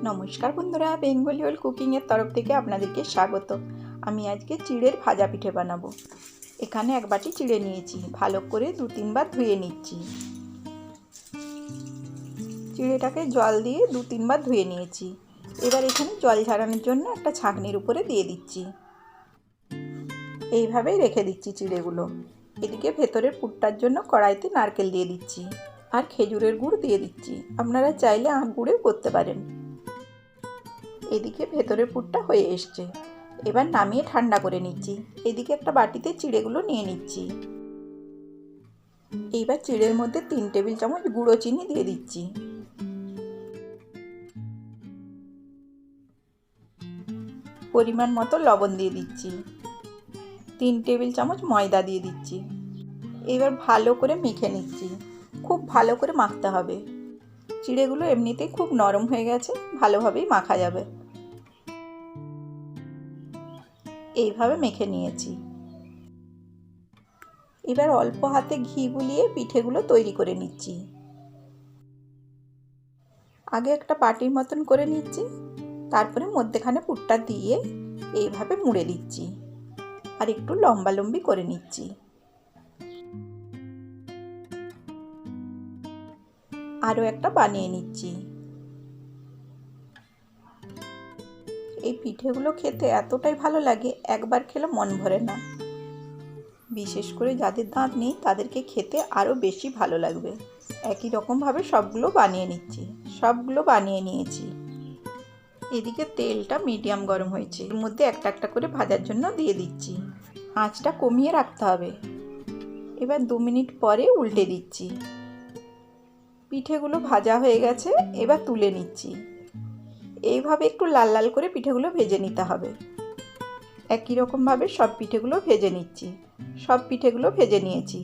নমস্কার বন্ধুরা, বেঙ্গলি ওল কুকিংয়ের তরফ থেকে আপনাদেরকে স্বাগত। আমি আজকে চিড়ের ভাজা পিঠে বানাবো। এখানে এক বাটি চিড়ে নিয়েছি, ভালো করে 2-3 বার ধুয়ে নিচ্ছি। চিড়েটাকে জল দিয়ে 2-3 বার ধুয়ে নিয়েছি। এবার এখানে জল ঝরানোর জন্য একটা ছাঁকনির উপরে দিয়ে দিচ্ছি। এইভাবেই রেখে দিচ্ছি চিড়েগুলো। এদিকে ভেতরের পুরটার জন্য কড়াইতে নারকেল দিয়ে দিচ্ছি আর খেজুরের গুড় দিয়ে দিচ্ছি। আপনারা চাইলে আখ গুড়েও করতে পারেন। এদিকে ভেতরের পুরটা হয়ে এসছে, এবার নামিয়ে ঠান্ডা করে নিচ্ছি। এদিকে একটা বাটিতে চিড়েগুলো নিয়ে নিচ্ছি। এইবার চিড়ের মধ্যে 3 টেবিল চামচ গুঁড়ো চিনি দিয়ে দিচ্ছি। পরিমাণ মতো লবণ দিয়ে দিচ্ছি। 3 টেবিল চামচ ময়দা দিয়ে দিচ্ছি। এবার ভালো করে মেখে নিচ্ছি। খুব ভালো করে মাখতে হবে। চিড়েগুলো এমনিতেই খুব নরম হয়ে গেছে, ভালোভাবেই মাখা যাবে। এইভাবে মেখে নিয়েছি। এবার অল্প হাতে ঘি বুলিয়ে পিঠেগুলো তৈরি করে নিচ্ছি। আগে একটা পাটির মতন করে নিচ্ছি, তারপরে মধ্যেখানে পুরটা দিয়ে এইভাবে মুড়ে দিচ্ছি আর একটু লম্বা লম্বি করে নিচ্ছি। আরও একটা বানিয়ে নিচ্ছি। এই পিঠেগুলো খেতে এতটাই ভালো লাগে, একবার খেলে মন ভরে না। বিশেষ করে যাদের দাঁত নেই তাদেরকে খেতে আরও বেশি ভালো লাগবে। একই রকমভাবে সবগুলো বানিয়ে নিচ্ছি। সবগুলো বানিয়ে নিয়েছি। এদিকে তেলটা মিডিয়াম গরম হয়েছে, এর মধ্যে একটা একটা করে ভাজার জন্য দিয়ে দিচ্ছি। আঁচটা কমিয়ে রাখতে হবে। এবার 2 মিনিট পরে উল্টে দিচ্ছি। পিঠেগুলো ভাজা হয়ে গেছে, এবার তুলে নিচ্ছি। এইভাবে একটু লাল লাল করে পিঠেগুলো ভেজে নিতে হবে। একই রকমভাবে সব পিঠেগুলো ভেজে নিচ্ছি। সব পিঠেগুলো ভেজে নিয়েছি।